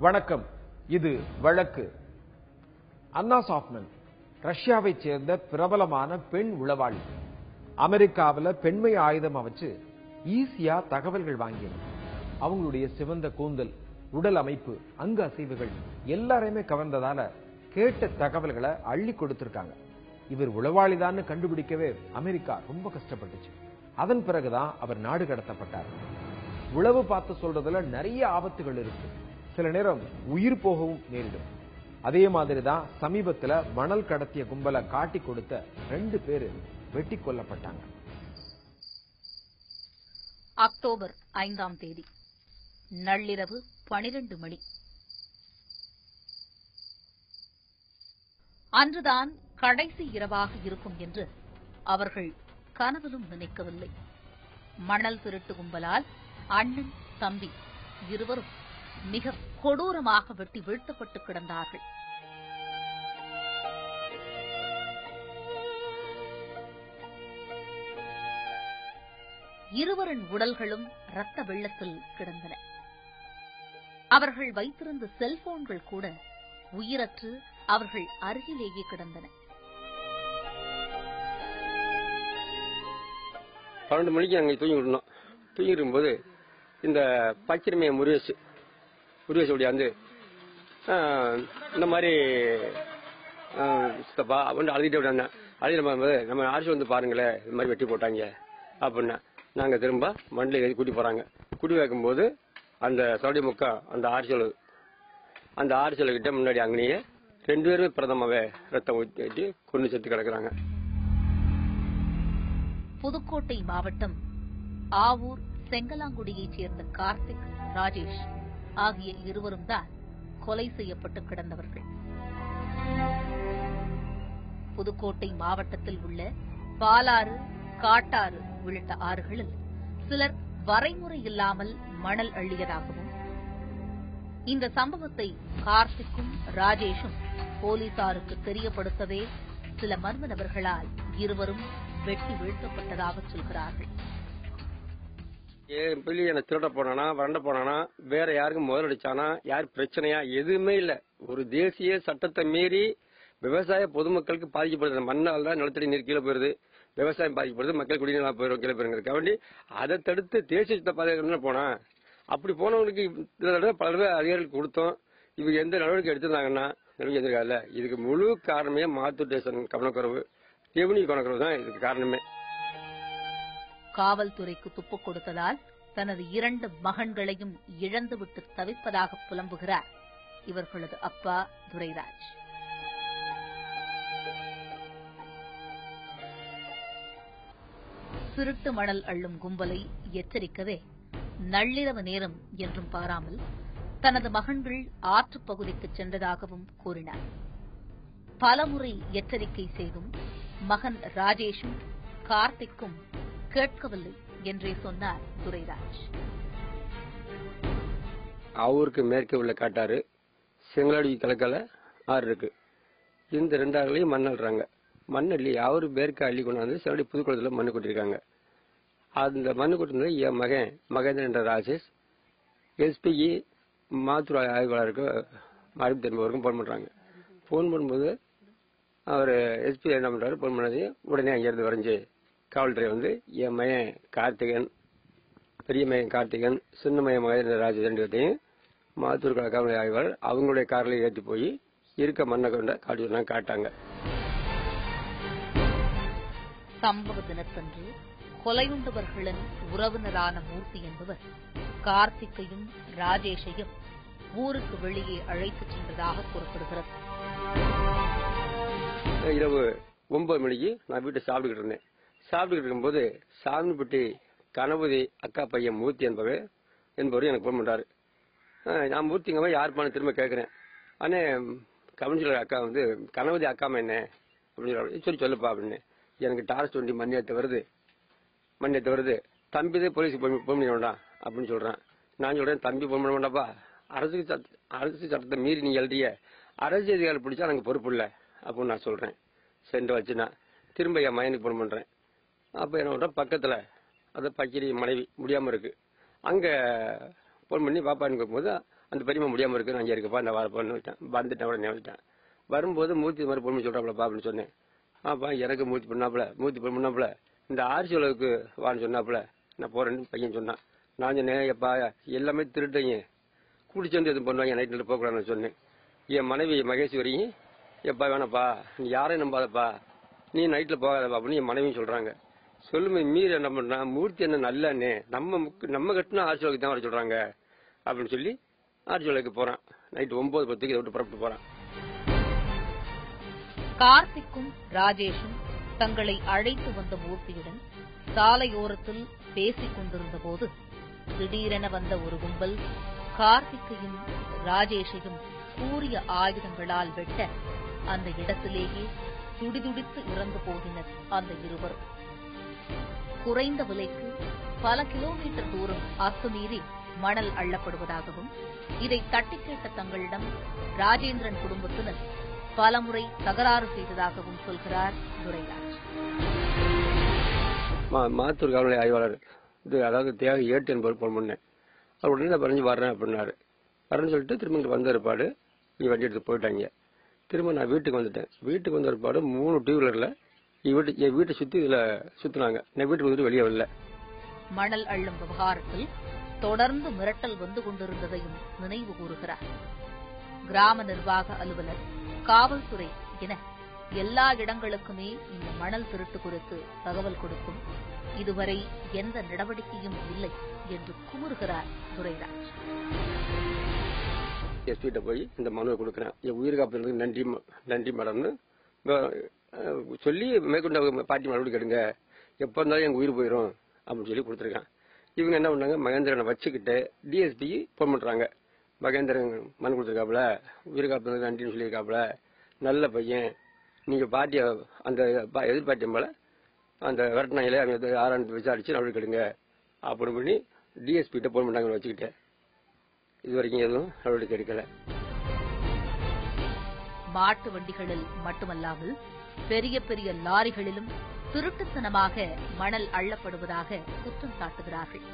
வணக்கம். இது வழக்கு. அன்னா சாஃப்மன் ரஷ்யாவை சேர்ந்த பிரபலமான பெண் உளவாளி. அமெரிக்காவில் பெண்மை ஆயுதமா வச்சு ஈஸியா தகவல்கள் வாங்கியது. அவங்களுடைய சிவந்த கூந்தல், உடல் அமைப்பு, அங்க அசைவுகள் எல்லாரையுமே கவர்ந்ததால கேட்ட தகவல்களை அள்ளி கொடுத்திருக்காங்க. இவர் உளவாளிதான்னு கண்டுபிடிக்கவே அமெரிக்கா ரொம்ப கஷ்டப்பட்டுச்சு. அதன் பிறகுதான் அவர் நாடு கடத்தப்பட்டார். உளவு பார்த்து சொல்றதுல நிறைய ஆபத்துகள் இருக்கு. சில நேரம் உயிர் போகவும் நேரிடும். அதே மாதிரிதான் சமீபத்துல மணல் கடத்திய கும்பலை காட்டி கொடுத்த 2 பேரு வெட்டி கொல்லப்பட்டாங்க. அக்டோபர் 5ஆம் தேதி நள்ளிரவு 12 மணி. அன்றுதான் கடைசி இரவாக இருக்கும் என்று அவர்கள் கனவிலும் நினைக்கவில்லை. மணல் திருட்டு கும்பலால் அண்ணன், தம்பி இருவரும் மிக கொடூரமாக வெட்டி வீழ்த்தப்பட்டு கிடந்தார்கள். இருவரின் உடல்களும் இரத்த வெள்ளத்தில் கிடந்தன. அவர்கள் வைத்திருந்த செல்போன்கள் கூட உயிரற்று அவர்கள் அருகிலேயே கிடந்தன. 12 மணிக்கு அங்கே தூங்கிட்டு இருக்கும்போது இந்த பக்கிரமைய முருகேஷ் ஓடியாந்து இந்த மாதிரி சித்தப்பா அப்படின்னு அழுதிட்டு விடாந்தேன். அழுதிட்டு நம்ம ஆர்சி வந்து பாருங்களேன், இந்த மாதிரி வெட்டி போட்டாங்க அப்படின்னா நாங்கள் திரும்ப மண்டில் ஏறி கூட்டி போகிறாங்க. கூட்டி வைக்கும்போது அந்த சவுடி முக்கா அந்த ஆர்சியல் கிட்ட முன்னாடி அங்கேயே 2 பேருமே பிரதமாவே ரத்தம் ஊற்றி கொண்டு செத்து கிடக்குறாங்க. புதுக்கோட்டை மாவட்டம் ஆவூர் செங்கலாங்குடியைச் சேர்ந்த கார்த்திக், ராஜேஷ் ஆகிய இருவரும் தான் கொலை செய்யப்பட்டு கிடந்தவர்கள். புதுக்கோட்டை மாவட்டத்தில் உள்ள பாலாறு, காட்டாறு உள்ளிட்ட ஆறுகளில் சிலர் வரைமுறை இல்லாமல் மணல் அள்ளியதாகவும், இந்த சம்பவத்தை கார்த்திக்கும் ராஜேஷும் போலீசாருக்கு தெரியப்படுத்தவே சில மர்ம நபர்களால் இருவரும் வெட்டி வீழ்த்தப்பட்டதாக சொல்கிறார்கள். என்ன திருட போனானா, வறண்ட போனானா, வேற யாருக்கும் முதலடிச்சானா, யார் பிரச்சனையா, எதுவுமே இல்ல. ஒரு தேசிய சட்டத்தை மீறி விவசாய பொதுமக்களுக்கு பாதிக்கப்படுது. மண்ணால் தான் நிலத்தடி நீர் கீழே போயிருது, விவசாயம் பாதிக்கப்படுது, மக்கள் குடிநீர் போயிடும் கீழே போயிருங்க. அதை தடுத்து தேசிய சட்ட பாதுகாப்பு போனா அப்படி போனவங்களுக்கு பல அதிகாரிகள் கொடுத்தோம். இவங்க எந்த நடவடிக்கை எடுத்திருந்தாங்கன்னா நடவடிக்கை எடுத்திருக்காங்கல்ல. இதுக்கு முழு காரணமே மாத்தூர் ஸ்டேஷன் கவனக்குறவு, ரெவன்யூ கவனக்குறவு தான் இதுக்கு காரணமே. காவல்துறைக்கு துப்பு கொடுத்ததால் தனது 2 மகன்களையும் இழந்துவிட்டு தவிப்பதாக புலம்புகிறார் இவர்களது அப்பா துரைராஜ். திருட்டு மணல் அள்ளும் கும்பலை எச்சரிக்கவே நள்ளிரவு நேரம் என்றும் பாராமல் தனது மகன்கள் ஆற்றுப் பகுதிக்கு சென்றதாகவும் கூறினார். பலமுறை எச்சரிக்கை செய்தும் மகன் ராஜேஷும் கார்த்திக்கும் கேட்கவில்லை என்றே சொன்னார் துரைராஜ். அவருக்கு மேற்கே உள்ள காட்டாறு, செங்கலாடி கலக்கல ஆறு இருக்கு. இந்த 2 ஆறுகளையும் மண் அள்ளுறாங்க. மண் அள்ளி அவரு மேற்க அள்ளி கொண்டாந்து செங்கலாடி புதுக்குளத்துல மண்ணு கொட்டிருக்காங்க. அந்த மண்ணு கொட்டினது என் மகன் மகேந்திரன் என்ற ராஜேஷ் எஸ்பிஇ மாத்தூர் ஆய்வாளருக்கு அறிவு என்பவருக்கும் போன் பண்றாங்க. போன் பண்ணும்போது அவர் எஸ்பி என்ன பண்றாரு, போன் பண்ணது உடனே அங்கிருந்து வரைஞ்சு காவல்துறை வந்து என் மகன் கார்த்திகன், பெரிய மகன் கார்த்திகன், சின்ன மகன் மகேந்திர ராஜ் 2 பேர்த்தையும் மாத்தூர் காவல்துறை ஆய்வாளர் அவங்களுடைய காரில் ஏற்றி போய் இருக்க மண்ணை கொண்ட காட்டாங்க. சம்பவ தினத்தன்று கொலையுண்டவர்களின் உறவினரான மூர்த்தி என்பவர் கார்த்திகையும் ராஜேஷையும் ஊருக்கு வெளியே அழைத்துச் சென்றதாக கூறப்படுகிறது. இரவு 9 மணிக்கு நான் வீட்டை சாப்பிட்டுக்கிட்டு இருந்தேன். சாப்பிட்டுக்கிட்டு இருக்கும்போது சாமிப்பட்டி கணபதி அக்கா பையன் மூர்த்தி என்பவர் எனக்கு போன் பண்றாரு. நான் மூர்த்திங்கம்மா யாருப்பான்னு திரும்ப கேட்கிறேன். அண்ணே கவுன்சிலர் அக்கா வந்து கணபதி அக்காமா என்ன அப்படின்னு சொல்லுப்பா அப்படின்னு. எனக்கு டாரஸ்ட் வண்டி மண் ஏற்ற வருது, தம்பி போலீஸுக்கு போன் பண்ண வேண்டாம் அப்படின்னு சொல்றான். நான் சொல்றேன், தம்பி போன் பண்ண வேண்டாப்பா, அரசு சட்டத்தை மீறி நீங்க எழுதிய அரசு அதிகாரி பிடிச்சா நாங்க பொறுப்பு இல்லை அப்படின்னு நான் சொல்றேன். சென்று வச்சுனா திரும்ப என் மகனுக்கு போன் பண்றேன். அப்ப என்ன பண்றேன், பக்கத்துல அது பக்கிரி மனைவி முடியாம இருக்கு, அங்க போன் பண்ணி பாப்பான்னு போகும்போது அந்த பெரியமா முடியாம இருக்கு, நான் இங்கே இருக்கப்பா, நான் வரப்பான்னு விட்டேன். வந்துட்டேன், உடனே வந்துட்டேன். வரும்போது மூர்த்தி மாதிரி பொண்ணு சொல்றாப்லப்பா அப்படின்னு சொன்னேன். ஆப்பா எனக்கு மூர்த்தி பண்ணாப்புல இந்த ஆர்சி உலகுக்கு வான்னு சொன்னாப்புல, நான் போறேன்னு பையன் சொன்னான். நான் சொன்னேன், எப்பா எல்லாமே திருட்டைங்க, குடிச்சு வந்து எதுவும் பண்ணுவாங்க, நைட் நைட்டு போகக்கூடாதுன்னு சொன்னேன். என் மனைவி மகேஸ்வரியும், எப்பா வேணாப்பா நீ யாரையும் நம்பாதப்பா, நீ நைட்ல போகாதப்பா அப்படின்னு என் மனைவியும் சொல்றாங்க. சொல்லுமே மீறி என்ன பண்றான், மூர்த்தி என்ன நல்லண்ணே, நம்ம கட்டினா ஆர்சி உலகுக்கு தான் வர சொல்றாங்க அப்படின்னு சொல்லி ஆர்சி உலகுக்கு போறான். நைட்டு 9:10 இதை விட்டு புறப்பட்டு போறான். கார்த்திக்கும் ராஜேஷும் தங்களை அழைத்து வந்த மூர்த்தியுடன் சாலையோரத்தில் பேசிக் கொண்டிருந்த போது திடீரென வந்த ஒரு கும்பல் கார்த்திக்கையும் ராஜேஷையும் கூரிய ஆயுதங்களால் வெட்ட அந்த இடத்திலேயே துடிதுடித்து இறந்து போகினர் அந்த இருவரும். குறைந்த விலைக்கு பல கிலோமீட்டர் தூரம் அத்துமீறி மணல் அள்ளப்படுவதாகவும் இதை தட்டி கேட்ட தங்களிடம் ராஜேந்திரன் குடும்பத்தினர் பலமுறை தகராறு செய்ததாகவும் சொல்கிறார் துரைராஜ். மாத்தூர் காவல்நிலைய ஆய்வாளர் அதாவது தியாகி ஏட்டு என்பவர் போன் பண்ணேன். அவர் உடனே நான் பறிஞ்சு வர்றேன் அப்படின்னாரு. வரேன்னு சொல்லிட்டு திரும்ப இங்கே வந்த ஏற்பாடு நீ வண்டி எடுத்து போயிட்டாங்க. திரும்ப நான் வீட்டுக்கு வந்துட்டேன். வீட்டுக்கு வந்த ஏற்பாடு 3 டூவீலர்ல என் வீட்டை சுத்தி இதுல சுத்தினாங்க. நான் வீட்டுக்கு வந்துட்டு வெளியே வரல. மணல் அள்ளும் விவகாரத்தில் தொடர்ந்து மிரட்டல் வந்து கொண்டிருந்ததையும் நினைவு கூறுகிறார். கிராம நிர்வாக அலுவலர், காவல்துறை என எல்லா இடங்களுக்குமே இந்த மணல் திருட்டு குறித்து தகவல் கொடுக்கும் இதுவரை எந்த நடவடிக்கையும் இல்லை என்று குமுறுகிறார் துரைராஜ். எஸ்பிட்ட போய் இந்த மனுவை கொடுக்கிறேன், என் உயிர் காப்பதற்கு நன்றி மேடம்னு சொல்லி மேற்கொண்டு பாட்டி மறுபடியும் கேடுங்க, எப்ப இருந்தாலும் எங்க உயிர் போயிடும் அப்படின்னு சொல்லி கொடுத்துருக்கான். இவங்க என்ன பண்ணாங்க, மகேந்திரனை வச்சுக்கிட்டு டிஎஸ்பி போன் பண்றாங்க. மகேந்திரன் மனு கொடுத்துருக்காப்புல, உயிர் காப்பதற்கு நன்றின்னு சொல்லியிருக்காப்புல, நல்ல பையன், நீங்க பாட்டிய அந்த எதிர்பார்ட்டியம் போல அந்த விரட்டினாங்களே அவங்க ஆராய்ந்து விசாரிச்சு நடவடிக்கை எடுங்க அப்படின்னு பண்ணி டிஎஸ்பிட்ட போன் பண்ணாங்க வச்சுக்கிட்டேன். இது வரைக்கும் எதுவும் நடவடிக்கை எடுக்கல. மாட்டு வண்டிகளில் மட்டுமல்லாமல் பெரிய பெரிய லாரிகளிலும் திருட்டுத்தனமாக மணல் அள்ளப்படுவதாக குற்றம் சாட்டுகிறார்கள்.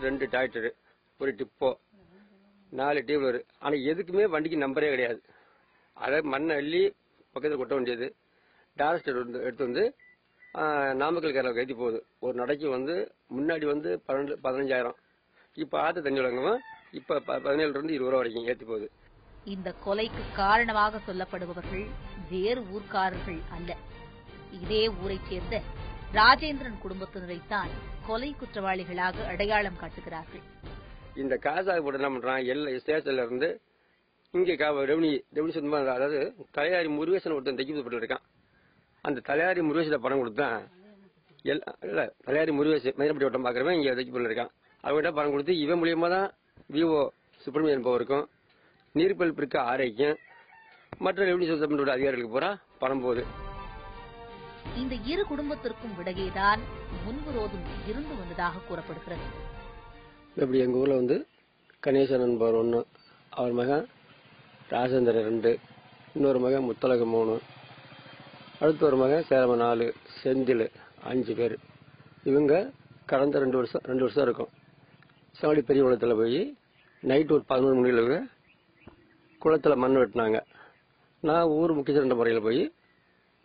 2 டிராக்டர், ஒரு டிப்போ, 4 டியூவலர், ஆனா எதுக்குமே வண்டிக்கு நம்பரே கிடையாது. அதை மண்ணை அள்ளி பக்கத்தில் கொட்ட வேண்டியது. டாரஸ்டர் எடுத்து வந்து நாமக்கல் கேரளா ஏற்றி போகுது. ஒரு நடைக்கு முன்னாடி 15,000, இப்ப ஆத்து தண்ணி வழங்கவும் இப்ப 17 20 வரைக்கும் ஏற்றி போகுது. இந்த கொலைக்கு காரணமாக சொல்லப்படுபவர்கள் வேறு ஊர்க்காரர்கள் அல்ல, இதே ஊரைச் சேர்ந்த ராஜேந்திரன் குடும்பத்தினரைத்தான் கொலை குற்றவாளிகளாக அடையாளம் காட்டுகிறார்கள். இந்த காசாக போட்டு என்ன பண்றான், ஸ்டேஷன்ல இருந்து இங்கே ரெவன்யூ சொந்தமா, அதாவது தலையாரி முருகேசன் ஒருத்தன் தைக்கப்பட்டு இருக்கான். அந்த தலையாரி முருகேச பணம் கொடுத்தான், தலையாரி முருகேசன் மயிலப்பட்டி வட்டம் பாக்குறவன் இங்க தைக்கப்பட்டு இருக்கான். அவங்ககிட்ட பணம் கொடுத்து இவன் மூலியமா தான் விஓ சுப்பிரமணியன் என்பவருக்கும் நீர்பல் பிரிக்க ஆரைக்கும் மற்ற ரெவன்யூ சொந்தப்பட்ட அதிகாரிகளுக்கு பூரா பணம் போகுது. இந்த இரு குடும்பத்திற்கும் இடையேதான் முன்விரோதம் இருந்து வந்ததாக கூறப்படுகிறது. இப்படி எங்க ஊர்ல கணேசன் என்பவர் 1, அவர் மகன் ராஜேந்திரன் 2, இன்னொரு மகன் முத்தலகு 3, அடுத்த ஒரு மகன் சேரம 4, செந்தில் 5 பேர். இவங்க கடந்த 2 வருஷம் இருக்கும் சாவடி பெரிய குளத்துல போய் நைட்டு ஒரு 11 மணிக்கு குளத்துல மண் வெட்டினாங்க. நான் ஊர் முக்கிய முறையில் போய்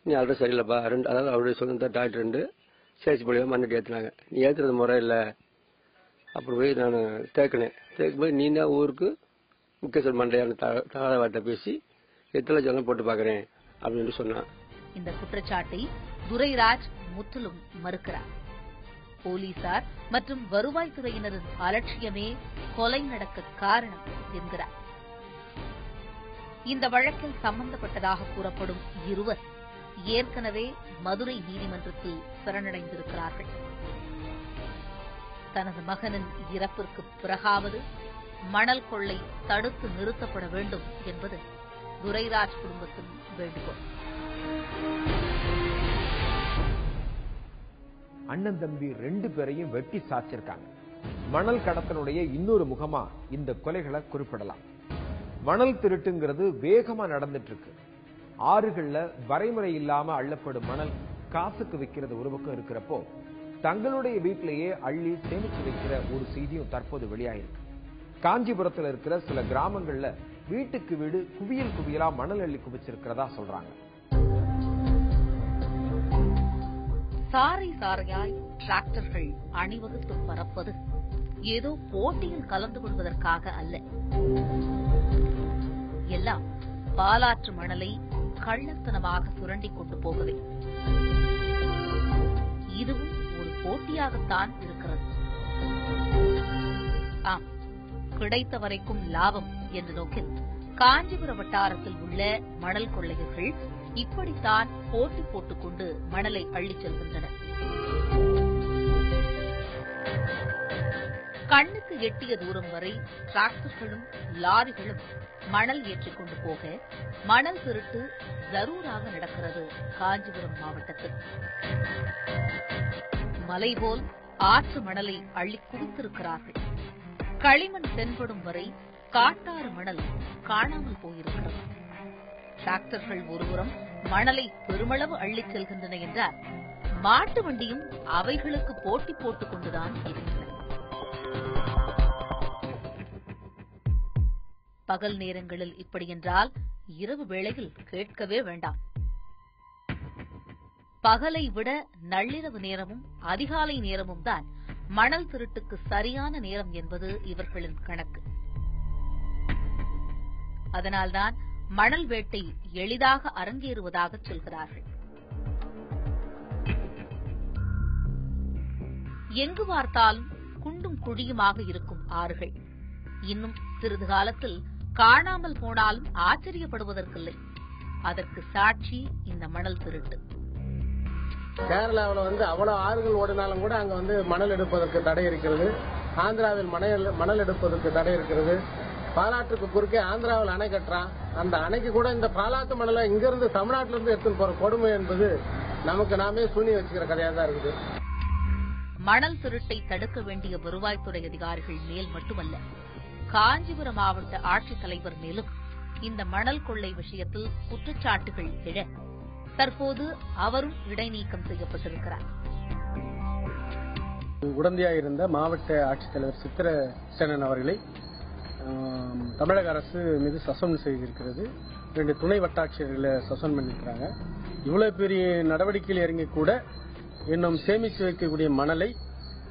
நீ அட்ரஸ் சரியில்லைப்பா, அதாவது அவருடைய சொந்த டாக்டர் 2 சேச்சு மூலியமா மண்ணு ஏற்றினாங்க, நீ ஏற்றுறது முறை இல்லை அப்படி போய் நான் தேக்கினேன் போய் நீ தான் ஊருக்கு முக்கியஸ்வர் மண்டையான தகவல்கிட்ட பேசி 8 லட்சம் போட்டு பாக்குறேன் அப்படின்னு சொன்னான். இந்த குற்றச்சாட்டை துரைராஜ் முற்றிலும் மறுக்கிறார். போலீசார் மற்றும் வருவாய்த்துறையினரின் அலட்சியமே கொலை நடக்க காரணம் என்கிறார். இந்த வழக்கில் சம்பந்தப்பட்டதாக கூறப்படும் இருவர் ஏற்கனவே மதுரை நீதிமன்றத்தில் சரணடைந்திருக்கிறார்கள். தனது மகனின் இறப்பிற்கு பிறகாவது மணல் கொள்ளை தடுத்து நிறுத்தப்பட வேண்டும் என்பது துரைராஜ் குடும்பத்தின் வேண்டுகோள். அண்ணன் தம்பி 2 பேரையும் வெட்டி சாச்சிருக்காங்க. மணல் கடத்தலுடைய இன்னொரு முகமா இந்த கொலைகளை குறிப்பிடலாம். மணல் திருட்டுங்கிறது வேகமா நடந்துட்டு இருக்கு. ஆறுகள்ல வரைமுறை இல்லாம அள்ளப்படும் மணல் காசுக்கு விற்கிறது ஒரு பக்கம் இருக்கிறப்போ, தங்களுடைய வீட்டிலேயே அள்ளி சேமிச்சு வைக்கிற ஒரு செய்தியும் தற்போது வெளியாயிருக்கு. காஞ்சிபுரத்தில் இருக்கிற சில கிராமங்கள்ல வீட்டுக்கு வீடு குவியல் குவியலா மணல் அள்ளி குவிச்சிருக்கிறதா சொல்றாங்க. சாறை சாறையாய் டிராக்டர்கள் அணிவகுத்து பறப்பது ஏதோ போட்டியில் கலந்து கொள்வதற்காக அல்ல. எல்லாம் பாலாற்று மணலை கள்ளத்தனமாக சுரண்டி கொண்டு போகவே. இதுவும் ஒரு போட்டியாகத்தான் இருக்கிறது. ஆம், கிடைத்த வரைக்கும் லாபம் என்ற நோக்கில் காஞ்சிபுரம் வட்டாரத்தில் உள்ள மணல் கொள்ளையர்கள் இப்படித்தான் போட்டி போட்டுக் கொண்டு மணலை அள்ளிச் செல்கின்றனர். கண்ணுக்கு எட்டிய தூரம் வரை டிராக்டர்களும் லாரிகளும் மணல் ஏற்றிக் கொண்டு போக மணல் திருட்டு ஜரூராக நடக்கிறது காஞ்சிபுரம் மாவட்டத்தில். மலை போல் ஆற்று மணலை அள்ளி குவித்திருக்கிறார்கள். களிமண் தென்படும் வரை காட்டாறு மணல் காணாமல் போயிருக்கிறது. டிராக்டர்கள் ஒருபுறம் மணலை பெருமளவு அள்ளிச் செல்கின்றன என்றால் மாட்டு வண்டியும் அவைகளுக்கு போட்டி போட்டுக் கொண்டுதான் இருக்கின்றன. பகல் நேரங்களில் இப்படியென்றால் இரவு வேளையில் கேட்கவே வேண்டாம். பகலை விட நள்ளிரவு நேரமும் அதிகாலை நேரமும் தான் மணல் திருட்டுக்கு சரியான நேரம் என்பது இவர்களின் கணக்கு. அதனால்தான் மணல் வேட்டை எளிதாக அரங்கேறுவதாக சொல்கிறார்கள். எங்கு பார்த்தாலும் குண்டும் குழியுமாக இருக்கும் ஆறுகள் இன்னும் சிறிது காலத்தில் காணாமல் போனாலும் ஆச்சரியப்படுவதற்கில்லை. அதற்கு சாட்சி இந்த மணல் திருட்டு. கேரளாவில் அவ்வளவு ஆறுகள் ஓடினாலும் கூட அங்க மணல் எடுப்பதற்கு தடை இருக்கிறது. ஆந்திராவில் மணல் எடுப்பதற்கு தடை இருக்கிறது. பாலாற்றுக்கு குறுக்கே ஆந்திராவில் அணை கட்டுறான். அந்த அணைக்கு கூட இந்த பாலாத்து மணலை இங்கிருந்து தமிழ்நாட்டிலிருந்து எடுத்துன்னு போற கொடுமை என்பது நமக்கு நாமே சூனி வச்சுக்கிற கதையா தான் இருக்குது. மணல் திருட்டை தடுக்க வேண்டிய வருவாய்த்துறை அதிகாரிகள் மேல் மட்டுமல்ல, காஞ்சிபுரம் மாவட்ட ஆட்சித்தலைவர் மேலும் இந்த மணல் கொள்ளை விஷயத்தில் குற்றச்சாட்டுகள் எழ தற்போது அவரும் இடைநீக்கம் செய்யப்பட்டிருக்கிறார். உடந்தையாக இருந்த மாவட்ட ஆட்சித்தலைவர் சித்திரசேனன் அவர்களை தமிழக அரசு மீது சஸ்பெண்ட் செய்திருக்கிறது. 2 துணை வட்டாட்சியர்களை சஸ்பெண்ட் பண்ணிருக்கிறாங்க. இவ்வளவு பெரிய நடவடிக்கையில் இறங்கி கூட இன்னும் சேமித்து வைக்கக்கூடிய மணலை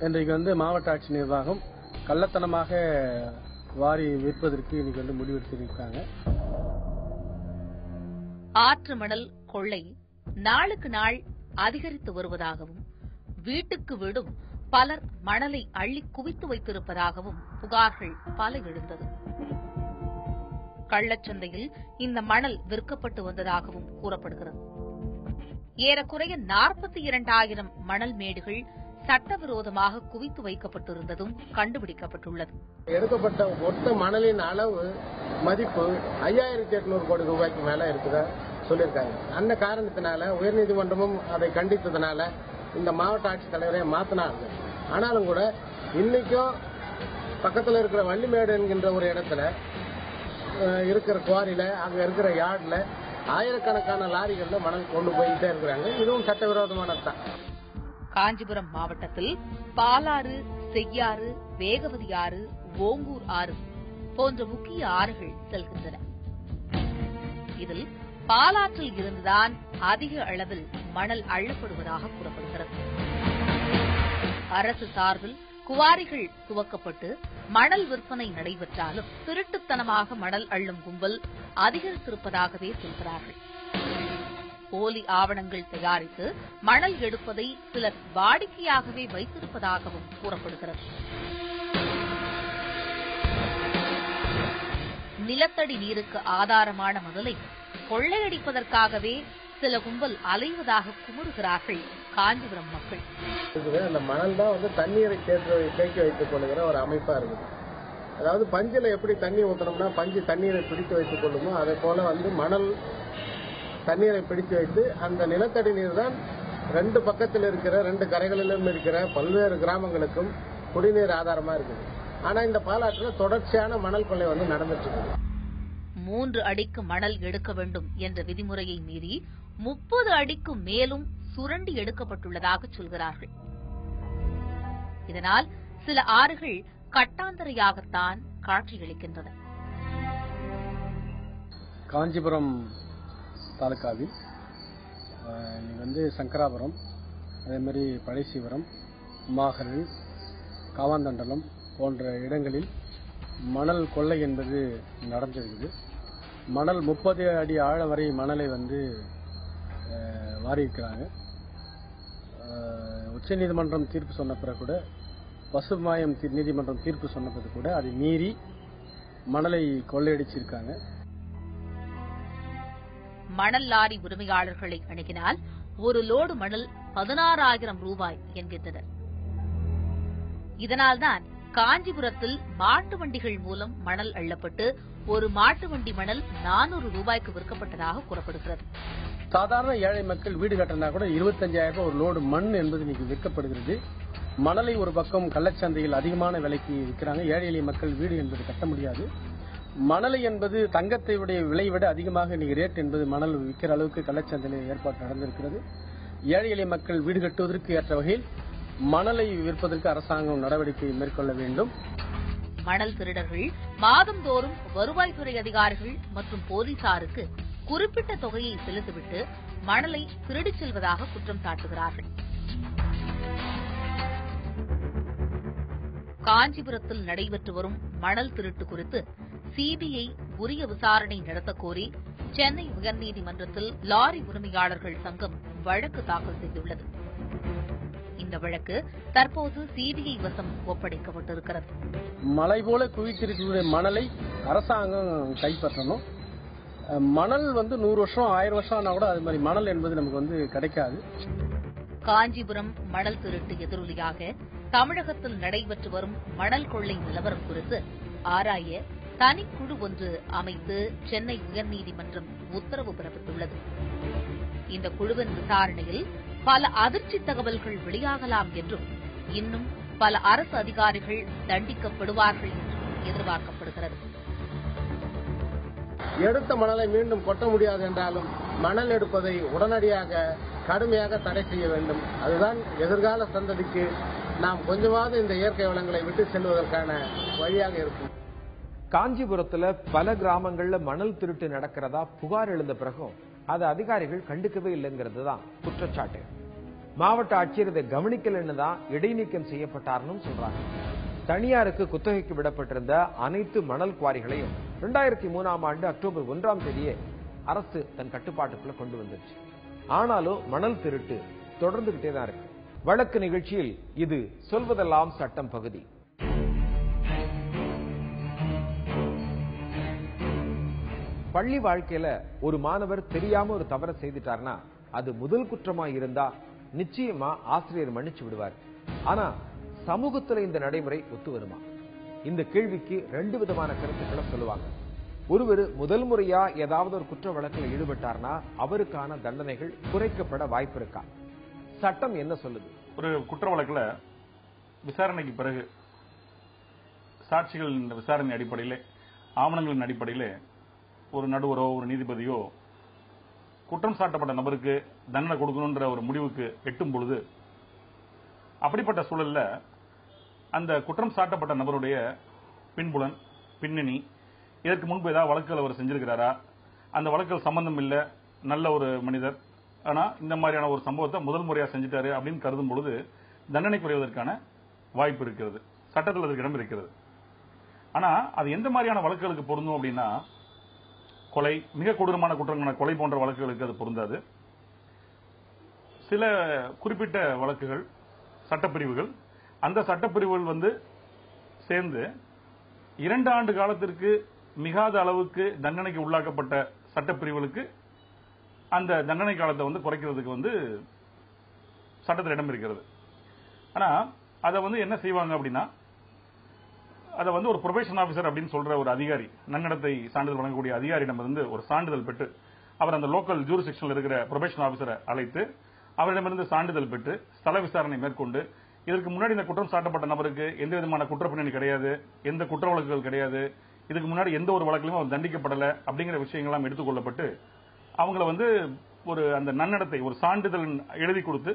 இன்றைக்கு மாவட்ட ஆட்சி நிர்வாகம் கள்ளத்தனமாக வாரி விற்பதற்கு இன்னைக்கு முடிவெடுத்திருக்காங்க. ஆற்று மணல் கொள்ளை நாளுக்கு நாள் அதிகரித்து வருவதாகவும் வீட்டுக்கு வீடும் பலர் மணலை அள்ளி குவித்து வைத்திருப்பதாகவும் புகார்கள் பல எழுந்தது. கள்ளச்சந்தையில் இந்த மணல் விற்கப்பட்டு வந்ததாகவும் கூறப்படுகிறது. ஏறக்குறைய 42,000 மணல் மேடுகள் சட்டவிரோதமாக குவித்து வைக்கப்பட்டிருந்ததும் கண்டுபிடிக்கப்பட்டுள்ளது. எடுக்கப்பட்ட மொத்த மணலின் அளவு மதிப்பு 5,800 கோடி ரூபாய்க்கு மேல இருக்குதா சொல்லியிருக்காங்க. அந்த காரணத்தினால உயர்நீதிமன்றமும் அதை கண்டித்ததுனால இந்த மாவட்ட ஆட்சித்தலைவரை மாத்தினாங்க. ஆனாலும் கூட இன்னைக்கும் பக்கத்தில் இருக்கிற வள்ளிமேடு என்கின்ற ஒரு இடத்துல இருக்கிற குவாரியில அங்க இருக்கிற யார்ட்ல ஆயிரக்கணக்கான லாரிகள்ல மணல் கொண்டு போயிட்டே இருக்கிறாங்க. இதுவும் சட்டவிரோதமானதுதான். காஞ்சிபுரம் மாவட்டத்தில் பாலாறு, செய்யாறு, வேகவதி ஆறு, ஓங்கூர் ஆறு போன்ற முக்கிய ஆறுகள் செல்கின்றன. இதில் பாலாற்றில் இருந்துதான் அதிக அளவில் மணல் அள்ளப்படுவதாக கூறப்படுகிறது. அரசு சார்பில் குவாரிகள் துவக்கப்பட்டு மணல் விற்பனை நடைபெற்றாலும் திருட்டுத்தனமாக மணல் அள்ளும் கும்பல் அதிகரித்திருப்பதாகவே சொல்கிறார்கள். போலி ஆவணங்கள் தயாரித்து மணல் எடுப்பதை சிலர் வாடிக்கையாகவே வைத்திருப்பதாகவும் கூறப்படுகிறது. நிலத்தடி நீருக்கு ஆதாரமான மணலை கொள்ளையடிப்பதற்காகவே சில கும்பல் அலைவதாக குமுறுகிறார்கள் காஞ்சிபுரம் மக்கள். அந்த மணல் தான் தண்ணீரை தேக்கி வைத்துக் கொள்ளுகிற ஒரு அமைப்பா இருக்குது. அதாவது பஞ்சில எப்படி தண்ணி ஊற்றணும்னா பஞ்சு தண்ணீரை பிடித்து வைத்துக் கொள்ளுமோ அதே போல மணல் தண்ணீரை பிடித்து வைத்து அந்த நிலத்தடி நீர் தான் 2 பக்கத்தில் இருக்கிற 2 கரைகளிலும் இருக்கிற பல்வேறு கிராமங்களுக்கும் குடிநீர் ஆதாரமா இருக்குது. ஆனா இந்த பாலாற்றுல தொடர்ச்சியான மணல் கொள்ளை நடந்துட்டு இருக்கு. 3 அடிக்கு மணல் எடுக்க வேண்டும் என்ற விதிமுறையை மீறி 30 அடிக்கு மேலும் சுரண்டி எடுக்கப்பட்டுள்ளதாக சொல்கிறார்கள். இதனால் சில ஆறுகள் கட்டாந்தரையாகத்தான் காட்சியளிக்கின்றன. காஞ்சிபுரம் தாலுகாவில் சங்கராபுரம், அதே மாதிரி பழையசீவரம், மாகரல், காவாந்தண்டலம் போன்ற இடங்களில் மணல் கொள்ளை என்பது நடந்திருக்குது. மணல் 30 அடி ஆழம் வரை மணலை வாரியிருக்கிறாங்க. உச்சநீதிமன்றம் தீர்ப்பு சொன்ன பிறகு கூட, பசுமாயம் நீதிமன்றம் தீர்ப்பு சொன்ன பிறகு கூட அதை மீறி மணலை கொள்ளையடிச்சிருக்காங்க. மணல் லாரி உரிமையாளர்களை அணுகினால் ஒரு லோடு மணல் 16,000 ரூபாய் என்கின்றனர். இதனால்தான் காஞ்சிபுரத்தில் மாட்டு வண்டிகள் மூலம் மணல் அள்ளப்பட்டு ஒரு மாட்டு வண்டி மணல் 400 ரூபாய்க்கு விற்கப்பட்டதாக கூறப்படுகிறது. சாதாரண ஏழை மக்கள் வீடு கட்டினா கூட 25,000 ஒரு லோடு மண் என்பது இன்னைக்கு விற்கப்படுகிறது. மணலை ஒரு பக்கம் கள்ளச்சந்தையில் அதிகமான விலைக்கு விற்கிறாங்க. ஏழை எளிய மக்கள் வீடு என்பது கட்ட முடியாது. மணலை என்பது தங்கத்தை விலை விட அதிகமாக இன்னைக்கு ரேட் என்பது மணல் விற்கிற அளவுக்கு கள்ளச்சந்தையில் ஏற்பாடு நடந்திருக்கிறது. ஏழை எளிய மக்கள் வீடு கட்டுவதற்கு ஏற்ற வகையில் மணலை விற்பதற்கு அரசாங்கம் நடவடிக்கை மேற்கொள்ள வேண்டும். மணல் திருடர்கள் மாதந்தோறும் வருவாய்த்துறை அதிகாரிகள் மற்றும் போலீசாருக்கு குறிப்பிட்ட தொகையை செலுத்திவிட்டு மணலை திருடிச் செல்வதாக குற்றம் சாட்டுகிறார்கள். காஞ்சிபுரத்தில் நடைபெற்று வரும் மணல் திருட்டு குறித்து சிபிஐ உரிய விசாரணை நடத்தக் கோரி சென்னை உயர்நீதிமன்றத்தில் லாரி உரிமையாளர்கள் சங்கம் வழக்கு தாக்கல் செய்துள்ளது. இந்த வழக்கு தற்போது சிபிஐ வசம் ஒப்படைக்கப்பட்டிருக்கிறது. மலை போல குவித்திருக்கிற மணலை அரசாங்கம் கைப்பற்றணும். மணல் 100 வருஷம் 1000 வருஷம் ஆனா கூட அது மாதிரி மணல் என்பது நமக்கு கிடைக்காது. காஞ்சிபுரம் மணல் திருட்டு எதிரொலியாக தமிழகத்தில் நடைபெற்று வரும் மணல் கொள்ளை நிலவரம் குறித்து ஆராய தனிக்குழு ஒன்று அமைத்து சென்னை உயர்நீதிமன்றம் உத்தரவு பிறப்பித்துள்ளது. இந்த குழுவின் விசாரணையில் பல அதிர்ச்சி தகவல்கள் வெளியாகலாம் என்றும் இன்னும் பல அரசு அதிகாரிகள் தண்டிக்கப்படுவார்கள் என்றும் எதிர்பார்க்கப்படுகிறது. எடுத்த மணலை மீண்டும் கொட்ட முடியாது என்றாலும் மணல் எடுப்பதை உடனடியாக கடுமையாக தடை செய்ய வேண்டும். அதுதான் எதிர்கால சந்ததிக்கு நாம் கொஞ்சமாவது இந்த இயற்கை வளங்களை விட்டு செல்வதற்கான வழியாக இருக்கும். காஞ்சிபுரத்துல பல கிராமங்கள்ல மணல் திருட்டு நடக்கிறதா புகார் எழுந்த பிறகும் அது அதிகாரிகள் கண்டுக்கவே இல்லைங்கிறது தான் குற்றச்சாட்டு. மாவட்ட ஆட்சியர் இதை கவனிக்கலன்னு தான் இடைநீக்கம் செய்யப்பட்டார்னு சொல்றாங்க. தனியாருக்கு குத்தகைக்கு விடப்பட்டிருந்த அனைத்து மணல் குவாரிகளையும் 2003ஆம் ஆண்டு அக்டோபர் 1ஆம் தேதியே அரசு தன் கட்டுப்பாட்டுக்குள்ள கொண்டு வந்துருச்சு. ஆனாலும் மணல் திருட்டு தொடர்ந்துகிட்டே தான் இருக்கு. வழக்கு நிகழ்ச்சியில் இது சொல்வதெல்லாம் சட்டம் பகுதி. பள்ளி வாழ்க்கையில ஒரு மாணவர் தெரியாம ஒரு தவறை செய்துட்டார்னா அது முதல் குற்றமா இருந்தா நிச்சயமா ஆசிரியர் மன்னிச்சு விடுவார். ஆனா சமூகத்துல இந்த நடைமுறை ஒத்து வருமா? இந்த கேள்விக்கு 2 விதமான கருத்துக்களை சொல்லுவாங்க. ஒருவர் முதல் முறையா ஏதாவது ஒரு குற்ற வழக்கில் ஈடுபட்டார்னா அவருக்கான தண்டனைகள் குறைக்கப்பட வாய்ப்பு இருக்கா? சட்டம் என்ன சொல்லுது? ஒரு குற்ற வழக்குல விசாரணைக்கு பிறகு சாட்சிகளின் விசாரணை அடிப்படையிலே, ஆவணங்களின் அடிப்படையிலே ஒரு நடுவரோ ஒரு நீதிபதியோ குற்றம் சாட்டப்பட்ட நபருக்கு தண்டனை கொடுக்கணும்ன்ற ஒரு முடிவுக்கு எட்டும் பொழுது, அப்படிப்பட்ட சூழல்ல அந்த குற்றம் சாட்டப்பட்ட நபருடைய பின்புலன், பின்னணி, இதற்கு முன்பு ஏதாவது வழக்குகள் அவர் செஞ்சிருக்கிறாரா, அந்த வழக்குகள் சம்பந்தம் இல்ல, நல்ல ஒரு மனிதர், ஆனா இந்த மாதிரியான ஒரு சம்பவத்தை முதல் முறையா செஞ்சுட்டாரு அப்படின்னு கருதும் பொழுது தண்டனை குறைவதற்கான வாய்ப்பு இருக்கிறது, சட்டத்தில் அதற்கு இடம் இருக்கிறது. ஆனா அது எந்த மாதிரியான வழக்குகளுக்கு பொருந்தும் அப்படின்னா, கொலை, மிக கொடூரமான குற்றங்களான கொலை போன்ற வழக்குகளுக்கு அது பொருந்தாது. சில குறிப்பிட்ட வழக்குகள், சட்டப்பிரிவுகள், அந்த சட்டப்பிரிவுகள் சேர்ந்து 2 ஆண்டு காலத்திற்கு மிகாத அளவுக்கு தண்டனைக்கு உள்ளாக்கப்பட்ட சட்டப்பிரிவுகளுக்கு அந்த தண்டனை காலத்தை குறைக்கிறதுக்கு சட்டத்தில் இடம் இருக்கிறது. ஆனா அதை என்ன செய்வாங்க அப்படின்னா, அதை ஒரு ப்ரொபேஷன் ஆபீசர் அப்படின்னு சொல்ற ஒரு அதிகாரி, நன்னடத்தை சான்றிதழ் வழங்கக்கூடிய அதிகாரியிடமிருந்து ஒரு சான்றிதழ் பெற்று, அவர் அந்த லோக்கல் ஜூரிஸ்டிக்ஷனில் இருக்கிற ப்ரொபேஷன் ஆபீசரை அழைத்து அவரிடமிருந்து சான்றிதழ் பெற்று ஸ்தல விசாரணை மேற்கொண்டு, இதற்கு முன்னாடி இந்த குற்றம் சாட்டப்பட்ட நபருக்கு எந்த விதமான குற்றப்பின்னணி கிடையாது, எந்த குற்ற வழக்குகள் கிடையாது, இதுக்கு முன்னாடி எந்த ஒரு வழக்கிலும் அவர் தண்டிக்கப்படலை அப்படிங்கிற விஷயங்கள்லாம் எடுத்துக்கொள்ளப்பட்டு அவங்கள ஒரு அந்த நன்னடத்தை ஒரு சான்றிதழ் எழுதி கொடுத்து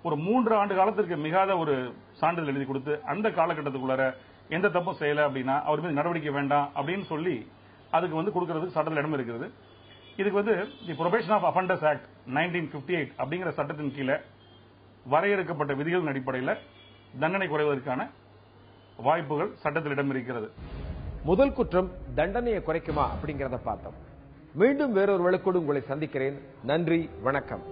ஒரு 3 ஆண்டு காலத்திற்கு மிகாத ஒரு சான்றிதழ் எழுதி கொடுத்து அந்த காலகட்டத்துக்குள்ளார எந்த தப்பும் செய்யல அப்படின்னா அவர் மீது நடவடிக்கை வேண்டாம் அப்படின்னு சொல்லி அதுக்கு வந்து கொடுக்கறதுக்கு சட்டத்தில் இடம் இருக்கிறது. இதுக்கு வந்து தி ப்ரொபேஷன் ஆஃப் அஃபண்டர்ஸ் ஆக்ட் 1958 அப்படிங்கிற சட்டத்தின் கீழே வரையறுக்கப்பட்ட விதிகளின் அடிப்படையில் தண்டனை குறைவதற்கான வாய்ப்புகள் சட்டத்தில் இடம் இருக்கிறது. முதல் குற்றம் தண்டனையை குறைக்குமா அப்படிங்கறத பார்த்தோம். மீண்டும் வேறொரு வழக்கோடு உங்களை சந்திக்கிறேன். நன்றி, வணக்கம்.